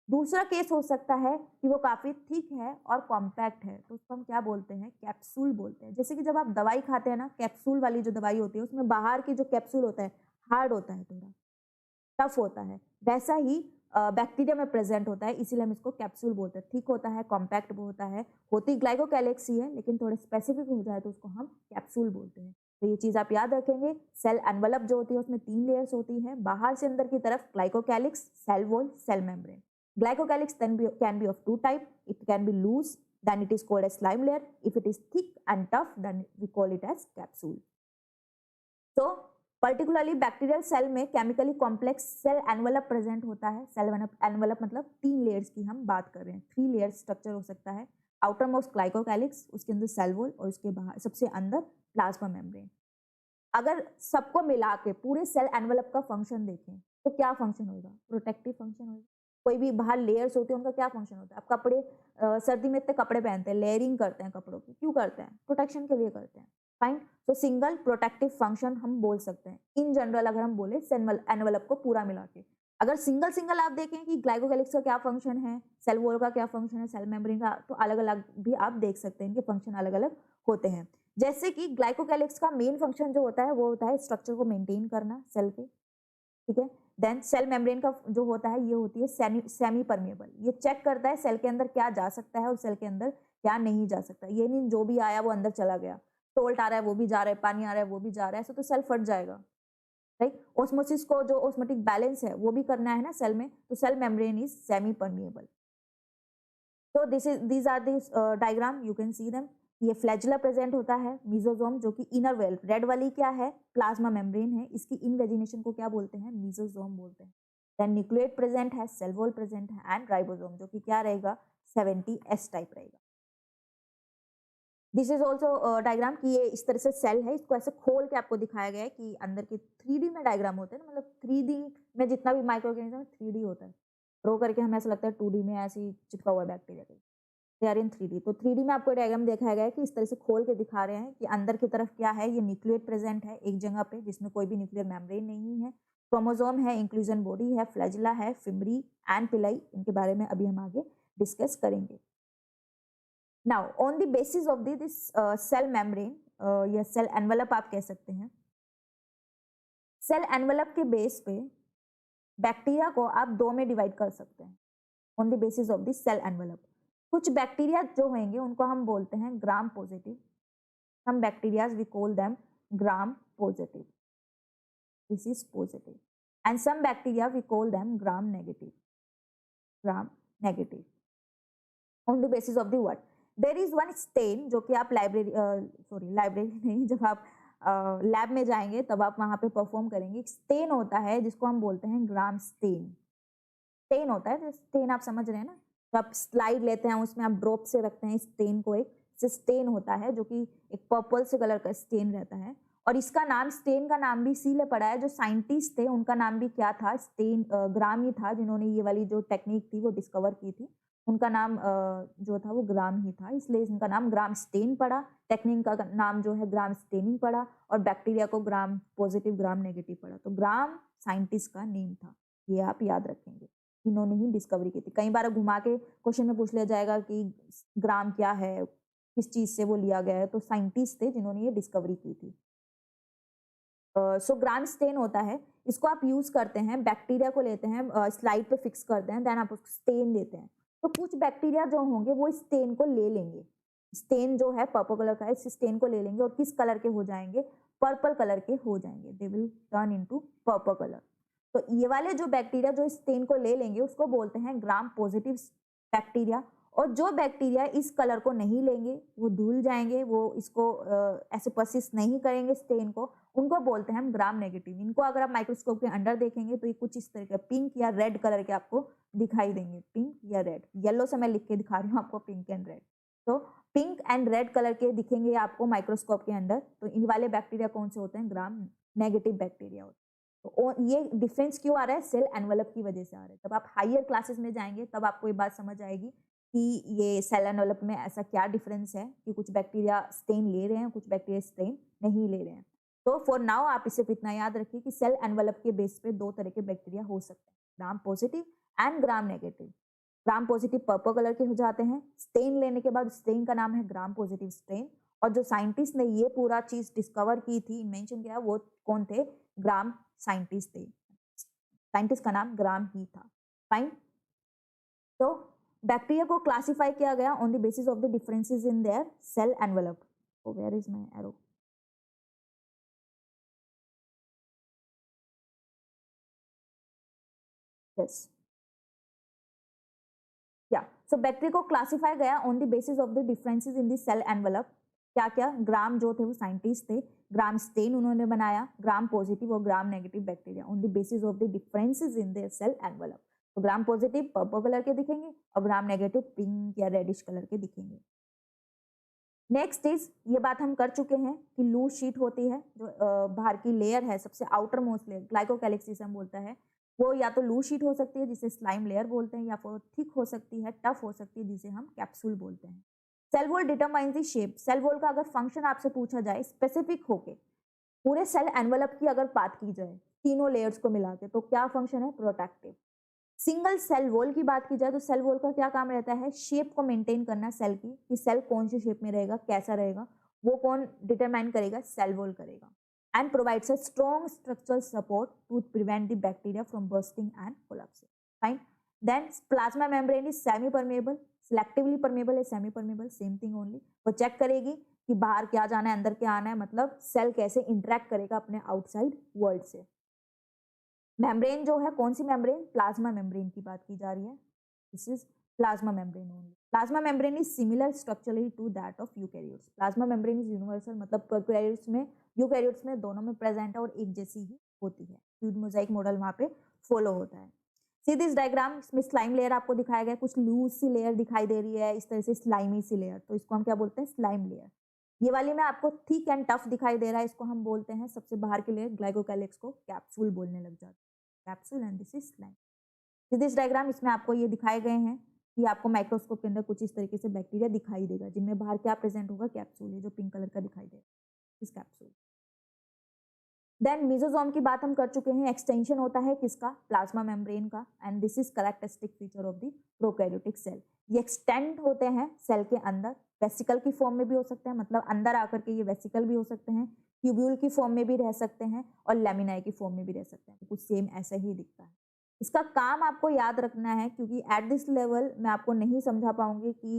दूसरा केस हो सकता है कि वो काफी थिक है और कॉम्पैक्ट है, तो उसको हम क्या बोलते हैं, कैप्सूल बोलते हैं। जैसे कि जब आप दवाई खाते हैं ना, कैप्सूल वाली जो दवाई होती है उसमें बाहर की जो कैप्सूल होता है हार्ड होता है, थोड़ा टफ होता है, वैसा ही बैक्टीरिया में प्रेजेंट होता है, इसीलिए हम इसको कैप्सूल बोलते हैं। थिक होता है, कॉम्पैक्ट होता है, होती ग्लाइकोकैलिक्स ही है, लेकिन थोड़े स्पेसिफिक हो जाए तो उसको हम कैप्सूल बोलते हैं। तो ये चीज आप याद रखेंगे। सेल एनवलप जो होती है उसमें 3 लेयर्स होती है, बाहर से अंदर की तरफ glycocalyx, cell wall, cell membrane. Glycocalyx can be of 2 type. It can be loose, then it is called as slime layer. If it is thick and tough, then we call it as capsule. So particularly bacterial cell में chemically complex cell envelope present होता है। cell envelope मतलब 3 layers की हम बात कर रहे हैं, 3 layers structure हो सकता है। outer most glycocalyx, उसके अंदर cell wall, और उसके बाहर सबसे अंदर plasma membrane। अगर सबको मिला के पूरे सेल एनवलप का फंक्शन देखें तो क्या फंक्शन होगा, प्रोटेक्टिव फंक्शन होगा। कोई भी बाहर लेयर्स होती है उनका क्या फंक्शन होता है, आप कपड़े सर्दी में इतने कपड़े पहनते हैं, लेयरिंग करते हैं कपड़ों की, क्यों करते हैं, प्रोटेक्शन के लिए करते हैं। फाइन, तो सिंगल प्रोटेक्टिव फंक्शन हम बोल सकते हैं इन जनरल, अगर हम बोले एनवलप को पूरा मिला के। अगर सिंगल सिंगल आप देखें कि ग्लाइकोकैलिक्स का क्या फंक्शन है, सेल वॉल का क्या फंक्शन है, सेल मेम्ब्रेन का, तो अलग अलग भी आप देख सकते हैं, इनके फंक्शन अलग अलग होते हैं। जैसे कि ग्लाइकोकैलिक्स का मेन फंक्शन जो होता है वो होता है स्ट्रक्चर को मेंटेन करना सेल के, ठीक है। देन सेल मेम्ब्रेन का जो होता है ये होती है सेमी परमेबल, ये चेक करता है सेल के अंदर क्या जा सकता है और सेल के अंदर क्या नहीं जा सकता। ये नहीं जो भी आया वो अंदर चला गया, सोल्ट आ रहा है वो भी जा रहा है, पानी आ रहा है वो भी जा रहा है, ऐसे तो सेल फट जाएगा, राइट। ऑस्मोसिस को जो ऑस्मोटिक बैलेंस है वो भी करना है ना सेल में, तो cell membrane is semi permeable. तो these are the diagram, you can see them. ये फ्लैजुला प्रेजेंट होता है, मीजोजोम जो कि इनर वेल, रेड वाली क्या है प्लाज्मा मेम्ब्रेन है, इसकी इनवेजिनेशन को क्या बोलते हैं मीजोजोम बोलते हैं। देन न्यूक्लियोइड प्रेजेंट है, सेल वॉल प्रेजेंट है एंड राइबोसोम जो कि क्या रहेगा 70S टाइप रहेगा। दिस इज ऑल्सो डायग्राम कि ये इस तरह से सेल है, इसको ऐसे खोल के आपको दिखाया गया है कि अंदर के 3D में डायग्राम होते हैं ना, मतलब 3D में जितना भी माइक्रो ऑर्गेनिज्म 3D होता है, ड्रॉ करके हमें ऐसा लगता है 2D में ऐसे ही चिपका हुआ है बैक्टीरिया के, दे आर इन 3D। तो 3D में आपको डायग्राम दिखाया गया है कि इस तरह से खोल के दिखा रहे हैं कि अंदर की तरफ क्या है, ये न्यूक्लियोइड प्रेजेंट है एक जगह पे जिसमें कोई भी न्यूक्लियर मेम्ब्रेन नहीं है, क्रोमोसोम है, इंक्लूजन बॉडी है, फ्लैजिला है, फिमरी एंड पिलाई, इनके बारे में अभी हम आगे डिस्कस करेंगे। Now on the basis of this cell membrane या सेल एनवेलप आप कह सकते हैं, सेल एनवेलप के बेस पे बैक्टीरिया को आप दो में डिवाइड कर सकते हैं on the basis of this cell envelope. कुछ बैक्टीरिया जो होंगे उनको हम बोलते हैं gram positive, some bacterias we call them gram positive, this is positive, and some bacteria we call them gram negative, gram negative on the basis of the what. There is one stain जो कि आप library नहीं, जब आप lab में जाएंगे तब आप वहां पे परफॉर्म करेंगे, स्टेन होता है जिसको हम बोलते हैं ग्राम स्टेन। स्टेन होता है, स्टेन आप समझ रहे हैं ना, तो आप स्लाइड लेते हैं उसमें आप ड्रॉप से रखते हैं स्टेन को, एक स्टेन होता है जो कि एक पर्पल से कलर का स्टेन रहता है, और इसका नाम स्टेन का नाम भी इसीलिए पड़ा है, जो साइंटिस्ट थे उनका नाम भी क्या था स्टेन, ग्राम ही था, जिन्होंने ये वाली जो टेक्निक थी वो डिस्कवर की थी, उनका नाम जो था वो ग्राम ही था, इसलिए इनका नाम ग्राम स्टेन पड़ा, टेक्निक का नाम जो है ग्राम स्टेनिंग पड़ा, और बैक्टीरिया को ग्राम पॉजिटिव ग्राम नेगेटिव पड़ा। तो ग्राम साइंटिस्ट का नेम था, ये आप याद रखेंगे, इन्होंने ही डिस्कवरी की थी। कई बार घुमा के क्वेश्चन में पूछ लिया जाएगा कि ग्राम क्या है, किस चीज से वो लिया गया है, तो साइंटिस्ट थे जिन्होंने ये डिस्कवरी की थी। सो ग्राम स्टेन होता है, इसको आप यूज करते हैं, बैक्टीरिया को लेते हैं, स्लाइड पे फिक्स करते हैं, देन आप उसको स्टेन देते हैं, तो कुछ बैक्टीरिया जो होंगे वो स्टेन को ले लेंगे, स्टेन जो है पर्पल कलर का है, इस स्टेन को ले लेंगे और किस कलर के हो जाएंगे, पर्पल कलर के हो जाएंगे, they will turn into purple colour. तो ये वाले जो बैक्टीरिया जो स्टेन को ले लेंगे उसको बोलते हैं ग्राम पॉजिटिव बैक्टीरिया, और जो बैक्टीरिया इस कलर को नहीं लेंगे वो धुल जाएंगे, वो इसको ऐसे परसिस्ट नहीं करेंगे स्टेन को, उनको बोलते हैं हम ग्राम नेगेटिव। इनको अगर आप माइक्रोस्कोप के अंदर देखेंगे तो ये कुछ इस तरह के पिंक या रेड कलर के आपको दिखाई देंगे, पिंक या रेड, येलो से मैं लिख के दिखा रही हूँ आपको पिंक एंड रेड, तो पिंक एंड रेड कलर के दिखेंगे आपको माइक्रोस्कोप के अंदर, तो इन वाले बैक्टीरिया कौन से होते हैं, ग्राम नेगेटिव बैक्टीरिया होते हैं। तो ये डिफरेंस क्यों आ रहा है, सेल एनवेलप की वजह से आ रहा है। तब आप हायर क्लासेस में जाएंगे तब आपको ये बात समझ आएगी कि ये सेल एनवेलप में ऐसा क्या डिफरेंस है कि कुछ बैक्टीरिया स्टेन ले रहे हैं, कुछ बैक्टीरिया स्टेन नहीं ले रहे हैं। तो फॉर नाउ आप इसे इतना याद रखिए कि सेल एनवेलप के बेस पे दो तरह के बैक्टीरिया हो सकते हैं, gram positive and gram negative. Gram positive purple colour के हो जाते हैं, स्टेन लेने के बाद स्टेन का नाम है ग्राम पॉजिटिव स्टेन, और जो साइंटिस्ट ने ये पूरा चीज डिस्कवर की थी, इन्वेंशन किया, वो कौन थे, ग्राम साइंटिस्ट थे, साइंटिस्ट का नाम ग्राम ही था। फाइन। तो बैक्टीरिया को क्लासिफाई किया गया on the basis of the differences in their cell envelope. So where is my arrow? Yes. Yeah. So bacteria को क्लासिफाई गया on the basis of the differences in the cell envelope. क्या क्या, ग्राम जो थे वो scientist थे, ग्राम stand उन्होंने बनाया, ग्राम पॉजिटिव और gram negative bacteria on the basis of the differences in their cell envelope. तो ग्राम पॉजिटिव पर्पल कलर के दिखेंगे और ग्राम नेगेटिव पिंक या रेडिश कलर के दिखेंगे। नेक्स्ट इज, ये बात हम कर चुके हैं कि लूज शीट होती है, जो बाहर की लेयर है, सबसे आउटर मोस्ट लेयर ग्लाइकोकैलिक्स जिसे हम बोलता है, वो या तो लूज शीट हो सकती है जिसे स्लाइम लेयर बोलते हैं, या फिर थिक हो सकती है, टफ हो सकती है, जिसे हम कैप्सूल बोलते हैं। Cell wall determines the shape. Cell wall का अगर फंक्शन आपसे पूछा जाए स्पेसिफिक होके, पूरे सेल एनवेलप की अगर बात की जाए तीनों लेयर्स को मिला के, तो क्या फंक्शन है, प्रोटेक्टिव। सिंगल सेल वॉल की बात की जाए तो सेल वॉल का क्या काम रहता है, शेप को मेंटेन करना सेल की, कि सेल कौन सी शेप में रहेगा, कैसा रहेगा, वो कौन डिटरमाइन करेगा? सेल वॉल करेगा। And provides a strong structural support to prevent the bacteria from bursting and collapsing. Fine. Then plasma membrane is semi permeable, selectively permeable है, semi permeable, same thing only. वो check करेगी कि बाहर क्या जाना है, अंदर क्या आना है, मतलब सेल कैसे इंटरेक्ट करेगा अपने आउटसाइड वर्ल्ड से। मेम्ब्रेन जो है, कौन सी मेम्ब्रेन? प्लाज्मा मेम्ब्रेन की बात की जा रही है। This is plasma membrane only. Plasma membrane is similar structurally to that of eukaryotes. Plasma membrane is universal, मतलब प्रोकैरियोट्स में, यूकैरियोट्स में दोनों में प्रेजेंट है और एक जैसी ही होती है। फ्लूइड मोजाइक मॉडल वहां पे फॉलो होता है। सी दिस डायग्राम, इसमें स्लाइम लेयर आपको दिखाया गया है, कुछ लूज सी लेयर दिखाई दे रही है, इस तरह से स्लाइमी सी लेयर, तो इसको हम क्या बोलते हैं? Slime layer. ये वाली में आपको थिक एंड टफ दिखाई दे रहा है, इसको हम बोलते हैं सबसे बाहर की लेयर, ग्लाइकोकैलिक्स को कैप्सूल बोलने लग जाते हैं। Capsule and this is slime. This diagram, इसमें आपको ये दिखाए गए हैं कि आपको माइक्रोस्कोप के अंदर कुछ इस तरीके से बैक्टीरिया दिखाई देगा, जिनमें बाहर क्या प्रेजेंट होगा? कैप्सूल, ये जो पिंक कलर का दिखाई देगा, इस कैप्सूल। देन मीजोजोम की बात हम कर चुके हैं। एक्सटेंशन होता है किसका? प्लाज्मा मेम्ब्रेन का। And this is characteristic feature of the prokaryotic cell. ये एक्सटेंड होते हैं सेल के अंदर, वेसिकल की फॉर्म में भी हो सकते हैं, मतलब अंदर आकर के ये वेसिकल भी हो सकते हैं, ट्यूब्यूल की फॉर्म में भी रह सकते हैं और लेमिनाई की फॉर्म में भी रह सकते हैं। कुछ सेम ऐसा ही दिखता है। इसका काम आपको याद रखना है, क्योंकि एट दिस लेवल मैं आपको नहीं समझा पाऊंगी कि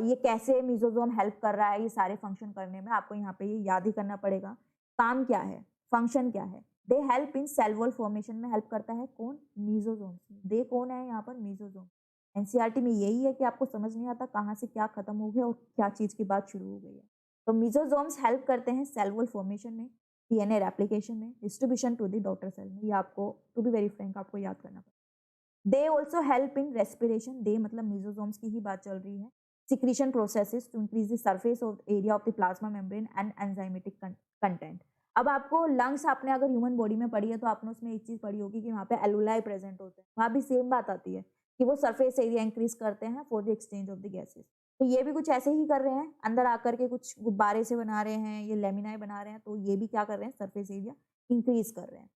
ये कैसे मीजोजोम हेल्प कर रहा है ये सारे फंक्शन करने में। आपको यहाँ पे ये याद ही करना पड़ेगा। काम क्या है, फंक्शन क्या है? They help in cell wall formation में हेल्प करता है कौन? मीजोजोम। दे कौन है यहाँ पर? मीजोजोम। एनसीईआरटी में यही है कि आपको समझ नहीं आता कहाँ से क्या खत्म हो गया और क्या चीज की बात शुरू हो गई है। तो मीजोजोम्स हेल्प करते हैं सेल वॉल फॉर्मेशन में, डीएनए रेप्लिकेशन में, distribution to the daughter cell में। ये आपको, टू बी वेरी फ्रैंक, आपको याद करना पड़ेगा। They also help in respiration. They मतलब मीजोजोम्स की ही बात चल रही है। Secretion processes to increase the surface of area of the plasma membrane and enzymatic content. अब आपको लंग्स, आपने अगर ह्यूमन बॉडी में पढ़ी है तो आपने उसमें एक चीज पढ़ी होगी कि वहाँ पे एलुलाई प्रेजेंट होते हैं। वहाँ भी सेम बात आती है कि वो सरफेस एरिया इंक्रीज करते हैं for the exchange of the gases. तो ये भी कुछ ऐसे ही कर रहे हैं, अंदर आकर के कुछ गुब्बारे से बना रहे हैं, ये लेमिनाई बना रहे हैं, तो ये भी क्या कर रहे हैं? सरफेस एरिया इंक्रीज कर रहे हैं।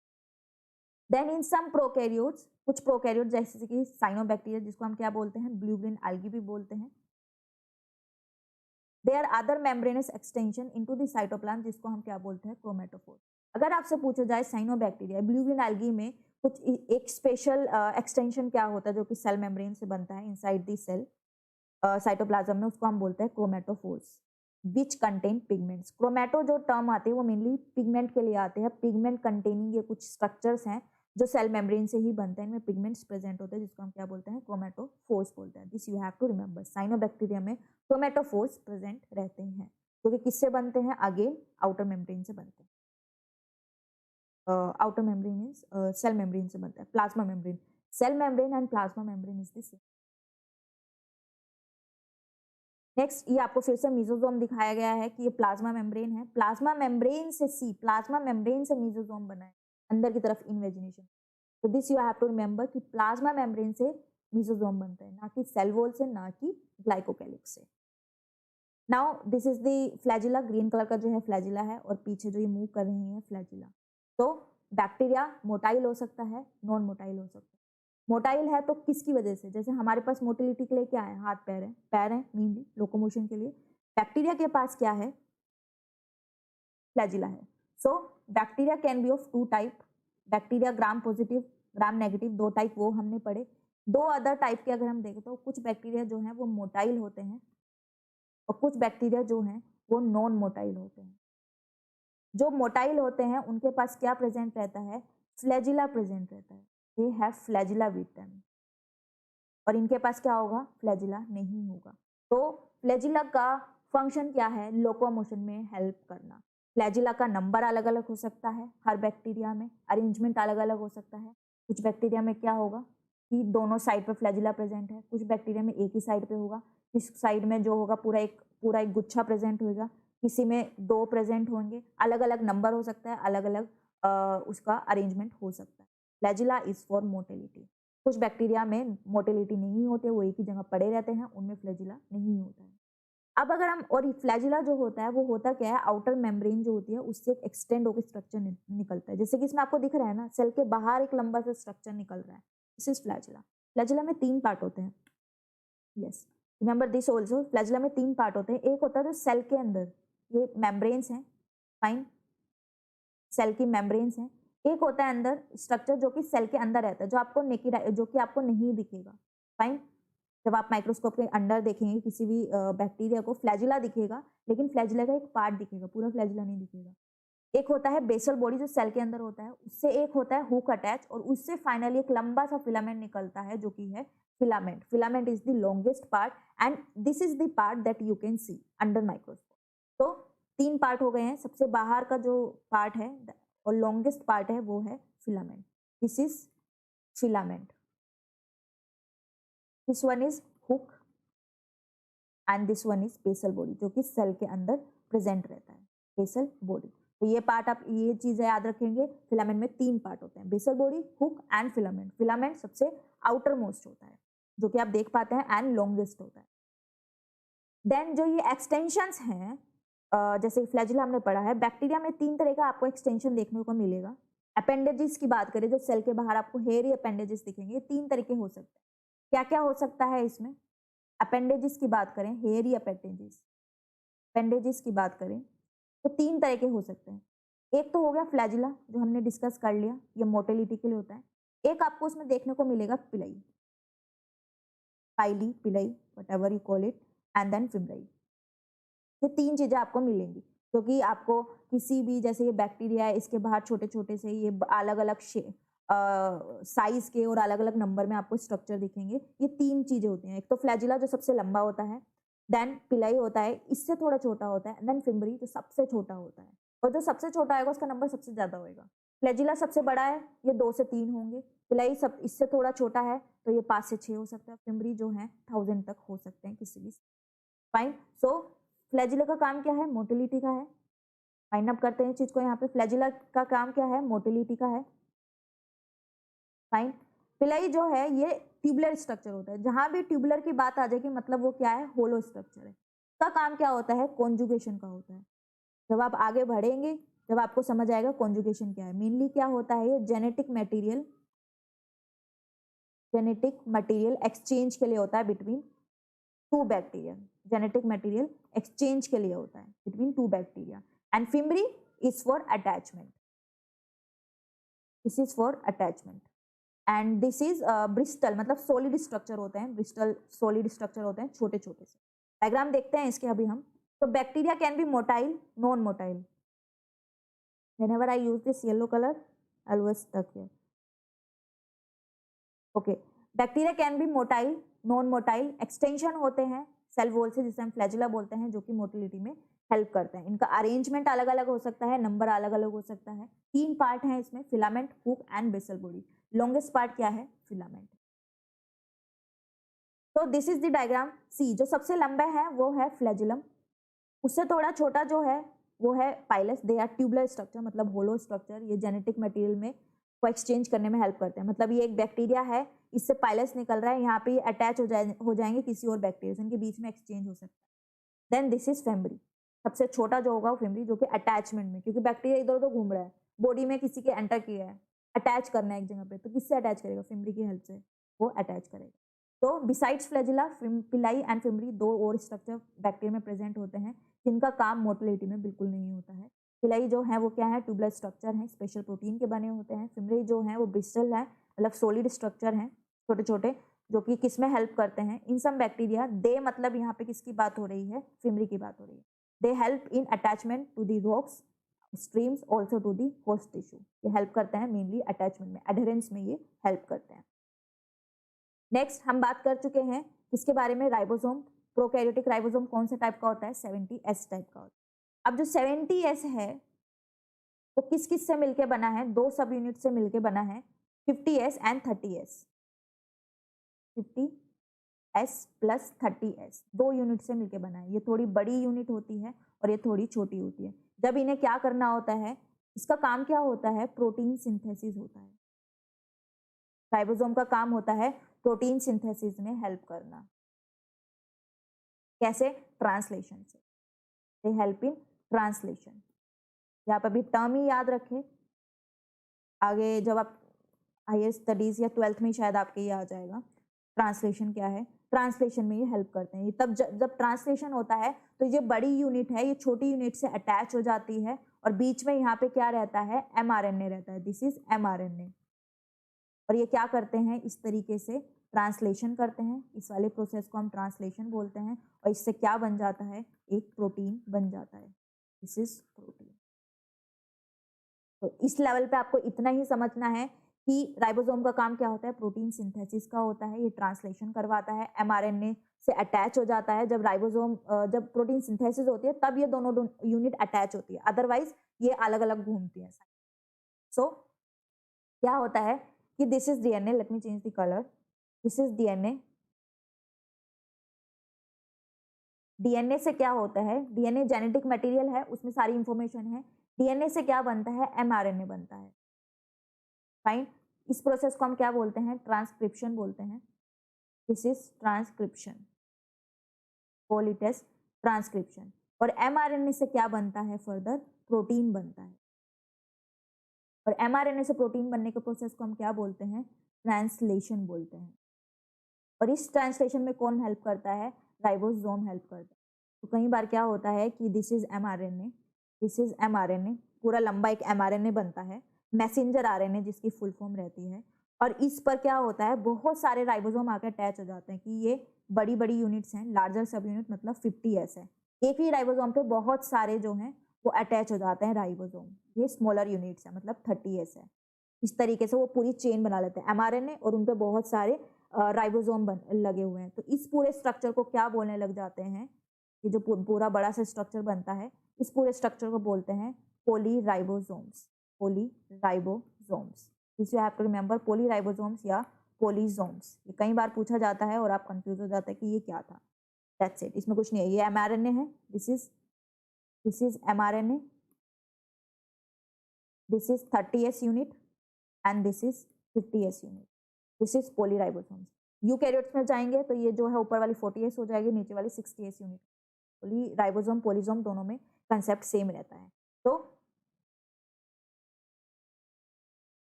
देन इन सम प्रोकैरियोट्स, कुछ प्रोकैरियोट जैसे कि साइनोबैक्टीरिया, जिसको हम क्या बोलते हैं? ब्लू ग्रीन algae भी बोलते हैं। There other membranous extension into the cytoplasm, जिसको हम क्या बोलते हैं? क्रोमेटोफोर। अगर आपसे पूछा जाए साइनोबैक्टीरिया, ब्लू ग्रीन algae में कुछ एक स्पेशल एक्सटेंशन क्या होता है जो कि सेल मेम्ब्रेन से बनता है इनसाइड द सेल साइटोप्लाज्म में, उसको हम बोलते हैं क्रोमेटोफोर्स, विच कंटेन पिगमेंट्स। क्रोमेटो जो टर्म आते हैं वो मेनली पिगमेंट के लिए आते हैं। पिगमेंट कंटेनिंग ये कुछ स्ट्रक्चर्स हैं जो सेल मेम्ब्रेन से ही बनते हैं, इनमें पिगमेंट्स प्रेजेंट होते हैं, जिसको हम क्या बोलते हैं? क्रोमेटोफोर्स बोलते हैं। This you have to remember. Cyanobacteria में क्रोमेटोफोर्स प्रेजेंट रहते हैं, जो कि किससे बनते हैं? अगेन आउटर मेम्ब्रेन से बनते हैं। Outer membrane is cell membrane से बनता है। Plasma membrane, cell membrane and plasma membrane is this. Next, ये आपको फिर से मीजोजोम दिखाया गया है कि ये प्लाज्मा मेम्ब्रेन है। प्लाज्मा मेम्ब्रेन से प्लाज्मा मेम्ब्रेन से मीजोजोम बना है, अंदर की तरफ इन्वेजिनेशन। तो this you have to remember कि प्लाज्मा मेम्ब्रेन से मीजोजोम बनता है, ना कि सेल वॉल से, ना कि ग्लाइकोकैलिक्स से। Now this is the flagella, green colour का जो है फ्लैजिला है, और पीछे जो ये मूव कर रही है फ्लैजिला। तो बैक्टीरिया मोटाइल हो सकता है, नॉन मोटाइल हो सकता है। मोटाइल है तो किसकी वजह से? जैसे हमारे पास मोटिलिटी के लिए क्या है? हाथ पैर है, पैर है मेनली लोकोमोशन के लिए। बैक्टीरिया के पास क्या है? फ्लैजिला है। So bacteria can be of two type. Bacteria gram positive, gram negative, दो टाइप वो हमने पढ़े। दो अदर टाइप के अगर हम देखें तो कुछ बैक्टीरिया जो है वो मोटाइल होते हैं और कुछ बैक्टीरिया जो हैं वो नॉन मोटाइल होते हैं। जो मोटाइल होते हैं उनके पास क्या प्रेजेंट रहता है? फ्लैजिला प्रेजेंट रहता है। They have flagella with them. और इनके पास क्या होगा? फ्लैजिला नहीं होगा। तो फ्लैजिला का फंक्शन क्या है? लोकोमोशन में हेल्प करना। फ्लैजिला का नंबर अलग अलग हो सकता है हर बैक्टीरिया में, अरेंजमेंट अलग अलग हो सकता है। कुछ बैक्टीरिया में क्या होगा कि दोनों साइड पे फ्लैजिला प्रेजेंट है, कुछ बैक्टीरिया में एक ही साइड पे होगा। इस साइड में जो होगा पूरा एक गुच्छा प्रेजेंट होगा, किसी में दो प्रेजेंट होंगे, अलग अलग नंबर हो सकता है, अलग अलग उसका अरेंजमेंट हो सकता है। Flagella is for motility. कुछ बैक्टीरिया में मोटिलिटी नहीं होते, वो एक ही जगह पड़े रहते हैं, उनमें फ्लैजिला नहीं होता है। अब अगर हम, और फ्लैजिला जो होता है वो होता क्या है? आउटर मेम्ब्रेन जो होती है उससे एक एक्सटेंड होकर स्ट्रक्चर निकलता है, जैसे कि इसमें आपको दिख रहा है ना, सेल के बाहर एक लंबा सा स्ट्रक्चर निकल रहा है। This is flagella. फ्लैजिला में तीन पार्ट होते हैं। Yes, remember this also. Flagella में तीन पार्ट होते हैं। एक होता है जो सेल के अंदर, ये मेम्ब्रेन्स हैं, फाइन, सेल की मेम्ब्रेन्स हैं। एक होता है अंदर स्ट्रक्चर जो कि सेल के अंदर रहता है, जो कि आपको नहीं दिखेगा, फाइन। जब आप माइक्रोस्कोप के अंदर देखेंगे किसी भी बैक्टीरिया को, फ्लैजिला दिखेगा, लेकिन फ्लैजिला का एक पार्ट दिखेगा, पूरा फ्लैजिला नहीं दिखेगा। एक होता है बेसल बॉडी जो सेल के अंदर होता है, उससे एक होता है हुक अटैच, और उससे फाइनली एक लंबा सा फिलामेंट निकलता है जो कि है filament. Filament is the longest part and this is the part that you can C under microscope. तो 3 पार्ट हो गए हैं। सबसे बाहर का जो पार्ट है और लॉन्गेस्ट पार्ट है वो है filament. This is filament, this one is hook and this one is basal body जो कि सेल के अंदर प्रेजेंट रहता है, बेसल बॉडी। तो ये पार्ट आप ये चीजें याद रखेंगे। फिलामेंट में 3 पार्ट होते हैं, basal body, hook and filament. Filament सबसे आउटर मोस्ट होता है जो कि आप देख पाते हैं एंड लॉन्गेस्ट होता है। देन जो ये एक्सटेंशंस हैं, जैसे फ्लैजिला हमने पढ़ा है, बैक्टीरिया में 3 तरह का आपको एक्सटेंशन देखने को मिलेगा। अपेंडेजेस की बात करें, जो सेल के बाहर आपको हेयरी अपेंडेजेस दिखेंगे, 3 तरीके हो सकते हैं। क्या क्या हो सकता है इसमें? अपेंडेजेस की बात करें, हेयरी अपेंडेजेस की बात करें तो 3 तरह के हो सकते हैं। एक तो हो गया फ्लैजिला जो हमने डिस्कस कर लिया, ये मोटिलिटी के लिए होता है। एक आपको उसमें देखने को मिलेगा pili, pili, pili, whatever you call it, and then fimbriae. ये 3 चीजें आपको मिलेंगी क्योंकि आपको किसी भी, जैसे ये बैक्टीरिया है, इसके बाहर छोटे छोटे से ये अलग अलग साइज के और अलग अलग नंबर में आपको स्ट्रक्चर दिखेंगे। ये 3 चीजें होती हैं। एक तो फ्लैजिला जो सबसे लंबा होता है, देन पिलाई होता है, इससे थोड़ा छोटा होता है, देन फिम्बरी जो सबसे छोटा होता है, और जो सबसे छोटा होगा उसका नंबर सबसे ज्यादा होगा। फ्लैजिला सबसे बड़ा है, ये 2 से 3 होंगे। पिलाई सब इससे थोड़ा छोटा है तो ये 5 से 6 हो सकता है। फिम्बरी जो है 1000 तक हो सकते हैं किसी भी। फाइन। सो फ्लैजिला का काम क्या है? मोटिलिटी का है। फाइन अप करते हैं चीज को यहाँ पे। फ्लैजिला का काम क्या है? मोटिलिटी का है। फाइन। पिलाई जो है ये ट्यूबुलर स्ट्रक्चर होता है। जहां भी ट्यूबुलर की बात आ जाएगी मतलब वो क्या है? होलो स्ट्रक्चर है। इसका काम क्या होता है? कॉन्जुगेशन का होता है। जब आप आगे बढ़ेंगे जब आपको समझ आएगा कॉन्जुगेशन क्या है। मेनली क्या होता है? ये जेनेटिक मटेरियल एक्सचेंज के लिए होता है between 2 bacteria. Genetic material exchange के लिए होता है between 2 bacteria. And fimbriae is for attachment. This is for attachment and this is Bristol, मतलब सॉलिड स्ट्रक्चर होते हैं। ब्रिस्टल सॉलिड स्ट्रक्चर होते हैं छोटे छोटे से। डायग्राम देखते हैं इसके अभी हम। तो bacteria can B motile, non motile. whenever I use this yellow color I will stuck here. Okay, bacteria can B motile, non motile. Extension होते हैं सेल वॉल से जिसे हम फ्लैजिला बोलते हैं, जो कि मोटिलिटी में हेल्प करते हैं। इनका अरेंजमेंट अलग अलग हो सकता है, नंबर अलग अलग हो सकता है। 3 पार्ट हैं इसमें, filament, hook and basal body. Longest part क्या है? फिलामेंट। तो this is the diagram. See जो सबसे लंबा है वो है फ्लैजिलम, उससे थोड़ा छोटा जो है वो है pilus. They are tubular structure, मतलब होलो स्ट्रक्चर। ये जेनेटिक मटेरियल में को एक्सचेंज करने में हेल्प करते हैं। मतलब ये एक बैक्टीरिया है, इससे पाइलस निकल रहा है, यहाँ पे ये अटैच हो जाएंगे किसी और बैक्टीरिया से, इनके बीच में एक्सचेंज हो सकता है। देन दिस इज फेम्बरी, सबसे छोटा जो होगा वो फेम्बरी, जो कि अटैचमेंट में, क्योंकि बैक्टीरिया इधर उधर घूम रहा है, बॉडी में किसी के एंटर किया है, अटैच करना है एक जगह पे, तो किससे अटैच करेगा? फेम्बरी की हेल्प से वो अटैच करेगा। तो बिसाइड्स फ्लैजिला, पिलाई एंड फिम्बरी 2 और स्ट्रक्चर बैक्टीरिया में प्रेजेंट होते हैं जिनका काम मोटिलिटी में बिल्कुल नहीं होता है। पिलाई जो है वो क्या है? ट्यूबुलर स्ट्रक्चर है, स्पेशल प्रोटीन के बने होते हैं। फिम्बरी जो है वो ब्रिस्टल है, मतलब सॉलिड स्ट्रक्चर है, छोटे छोटे, जो कि किस में हेल्प करते हैं? इन सम बैक्टीरिया। दे मतलब यहाँ पे किसकी बात हो रही है? फिम्बरी की बात हो रही है। They help in attachment to the rocks, streams, also to the host tissue. ये हेल्प करते हैं मेनली अटैचमेंट में, एडहेरेंस में ये हेल्प करते हैं। नेक्स्ट हम बात कर चुके हैं किसके बारे में? राइबोसोम। प्रोकैरियोटिक राइबोसोम कौन से टाइप का होता है? 70S टाइप का होता है। अब जो 70S है वो किस किस से मिलके बना है? 2 सब यूनिट से मिलके बना है, 50S and 30S। 50S plus 30S 2 unit से मिलके बना है। ये थोड़ी बड़ी यूनिट होती है और ये थोड़ी छोटी होती है। जब इन्हें क्या करना होता है, इसका काम क्या होता है? प्रोटीन सिंथेसिस होता है। राइबोसोम का काम होता है प्रोटीन सिंथेसिस में हेल्प करना। कैसे? ट्रांसलेशन से। दे हेल्प इन ट्रांसलेशन। यहाँ पर भी टर्म ही याद रखें, आगे जब आप हायर स्टडीज या 12th में शायद आपके ये आ जाएगा। ट्रांसलेशन क्या है? ट्रांसलेशन में ये हेल्प करते हैं। तब जब ट्रांसलेशन होता है तो ये बड़ी यूनिट है, ये छोटी यूनिट से अटैच हो जाती है और बीच में यहाँ पे क्या रहता है, mRNA रहता है। This is mRNA। और ये क्या करते हैं, इस तरीके से ट्रांसलेशन करते हैं। इस वाले प्रोसेस को हम ट्रांसलेशन बोलते हैं और इससे क्या बन जाता है, एक प्रोटीन बन जाता है। This is protein. तो इस लेवल पे आपको इतना ही समझना है कि राइबोसोम का काम क्या होता है, प्रोटीन सिंथेसिस का होता है। ये ट्रांसलेशन करवाता है, mRNA से अटैच हो जाता है। जब राइबोसोम जब प्रोटीन सिंथेसिस होती है तब ये दोनों यूनिट अटैच होती है, अदरवाइज ये अलग अलग घूमती है। सो क्या होता है कि this is DNA, let me change the colour, this is DNA। DNA से क्या होता है, DNA जेनेटिक मटेरियल है, उसमें सारी इंफॉर्मेशन है। DNA से क्या बनता है, mRNA बनता है। फाइन। इस प्रोसेस को हम क्या बोलते हैं, ट्रांसक्रिप्शन बोलते हैं। This is transcription, call it as transcription. और mRNA से क्या बनता है, फर्दर प्रोटीन बनता है। और mRNA से प्रोटीन बनने के प्रोसेस को हम क्या बोलते हैं, ट्रांसलेशन बोलते हैं। और इस ट्रांसलेशन में कौन हेल्प करता है, राइबोसोम हेल्प करता है। तो कई बार क्या होता है कि this is mRNA, this is mRNA, पूरा लंबा एक mRNA बनता है, मैसेंजर RNA जिसकी फुल फॉर्म रहती है। और इस पर क्या होता है, बहुत सारे राइबोसोम आकर अटैच हो जाते हैं कि ये बड़ी बड़ी यूनिट्स हैं, लार्जर सब यूनिट मतलब 50S है। एक ही राइबोसोम पे बहुत सारे जो हैं वो अटैच हो जाते हैं राइबोसोम। ये स्मॉलर यूनिट्स है, मतलब 30S है। इस तरीके से वो पूरी चेन बना लेते हैं mRNA और उन पे बहुत सारे राइबोसोम लगे हुए हैं। तो इस पूरे स्ट्रक्चर को क्या बोलने लग जाते हैं, ये जो पूरा बड़ा सा स्ट्रक्चर बनता है, इस पूरे स्ट्रक्चर को बोलते हैं polyribosomes. Polyribosomes, this you have to remember, polyribosomes या पोलीसोम्स। ये कई बार पूछा जाता है और आप कंफ्यूज हो जाते हैं कि ये क्या था। दैट्स इट, इसमें कुछ नहीं है। ये mRNA है, this is mRNA, this is 30S unit and this is 50S unit. This is polyribosomes. Eukaryotes में जाएंगे तो ये जो है ऊपर वाली 40S हो जाएगी, नीचे वाली 60S यूनिट। पोलीराइबोसोम पोलीसोम दोनों में कंसेप्ट सेम रहता है। तो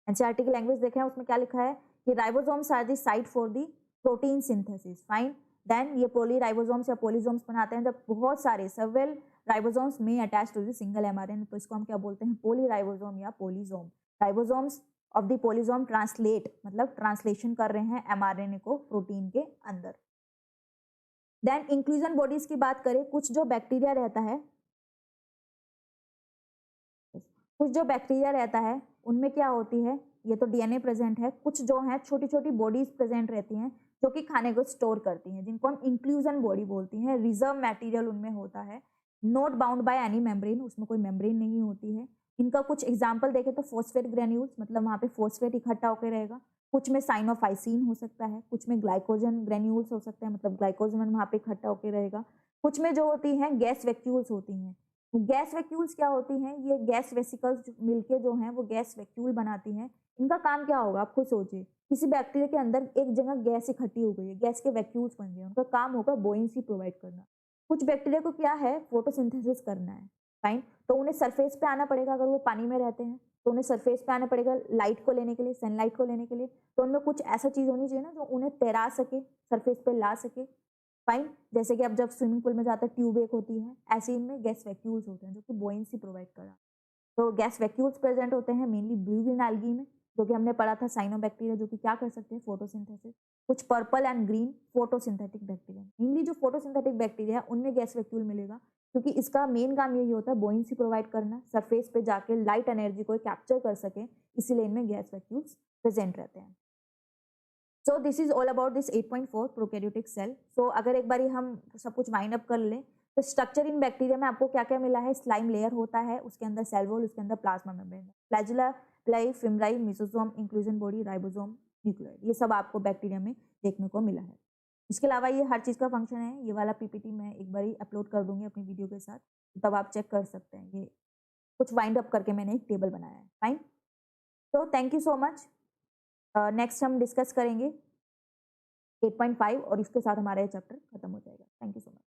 एनसीईआरटी की लैंग्वेज देखें, उसमें क्या लिखा है कि ribosomes are the site for the protein synthesis. Fine. Then ये पोलीराइबोसोम्स या पोलीसोम्स बनाते हैं जब बहुत सारे सेवरल राइबोसोम्स में attach to the single mRNA। तो इसको हम क्या बोलते हैं, पोलीराइबोसोम या polysome. Ribosomes of the polysome translate, मतलब ट्रांसलेशन कर रहे हैं mRNA को प्रोटीन के अंदर। देन इंक्लूजन बॉडीज की बात करें, कुछ जो बैक्टीरिया रहता है उनमें क्या होती है, ये तो DNA प्रेजेंट है, कुछ जो है छोटी छोटी बॉडीज प्रेजेंट रहती हैं जो कि खाने को स्टोर करती हैं, जिनको हम इंक्लूजन बॉडी बोलती हैं। रिजर्व मटेरियल उनमें होता है, not bound by any membrane, उसमें कोई मेम्ब्रेन नहीं होती है। इनका कुछ एग्जाम्पल देखें तो फॉस्फेट ग्रेन्यूल्स, मतलब वहाँ पे फॉस्फेट इकट्ठा होकर रहेगा। कुछ में साइनोफाइसिन हो सकता है, कुछ में ग्लाइकोजन ग्रेन्यूल्स हो सकते हैं, मतलब ग्लाइकोजन वहाँ पे इकट्ठा होकर रहेगा। कुछ में जो होती हैं गैस वैक्यूल्स होती हैं। गैस वैक्यूल्स क्या होती हैं, ये गैस वेसिकल्स मिलके जो हैं वो गैस वैक्यूल बनाती हैं। इनका काम क्या होगा, आप खुद सोचिए, किसी बैक्टीरिया के अंदर एक जगह गैस इकट्ठी हो गई है, गैस के वैक्यूल्स बन गए, उनका काम होगा बोइंसी प्रोवाइड करना। कुछ बैक्टीरिया को क्या है, फोटोसिंथेसिस करना है। फाइन। तो उन्हें सरफेस पे आना पड़ेगा, अगर वो पानी में रहते हैं तो उन्हें सरफेस पे आना पड़ेगा लाइट को लेने के लिए, सनलाइट को लेने के लिए। तो उनमें कुछ ऐसा चीज होनी चाहिए ना जो उन्हें तैरा सके, सरफेस पे ला सके। फाइन। जैसे कि अब जब स्विमिंग पूल में जाते हैं ट्यूब एक होती है, ऐसे इनमें गैस वैक्यूल्स होते हैं जो कि बोइंसी प्रोवाइड कर रहा है। तो गैस वैक्यूल्स प्रेजेंट होते हैं मेनली ब्लू ग्रीन एल्गी में, जो कि हमने पढ़ा था साइनोबैक्टीरिया, जो कि क्या कर सकते हैं, फोटोसिंथेसिस। कुछ purple and green photosynthetic bacteria, mainly जो फोटोसिंथेटिक बैक्टीरिया है उनमें गैस वैक्यूल मिलेगा, क्योंकि इसका मेन काम यही होता है बोइंसी प्रोवाइड करना, सरफेस पे जाके लाइट एनर्जी को कैप्चर कर सके, इसीलिए इनमें गैस वैक्यूल्स प्रेजेंट रहते हैं। So this is all about this 8.4 prokaryotic cell. सो अगर एक बारी हम सब कुछ वाइंड अप कर लें तो स्ट्रक्चर इन बैक्टीरिया में आपको क्या क्या मिला है, स्लाइम लेयर होता है, उसके अंदर सेल वॉल, उसके अंदर plasma membrane, flagella, pili, fimbriae, mesosome, inclusion body, ribosome, nucleoid, ये सब आपको बैक्टीरिया में देखने को मिला है। इसके अलावा ये हर चीज़ का फंक्शन है, ये वाला पीपीटी मैं एक बारी अपलोड कर दूंगी अपनी वीडियो के साथ, तब आप चेक कर सकते हैं। ये कुछ वाइंड अप करके मैंने एक टेबल बनाया है। फाइन। तो thank you so much. Next हम डिस्कस करेंगे 8.5 और इसके साथ हमारा ये चैप्टर खत्म हो जाएगा। Thank you so much.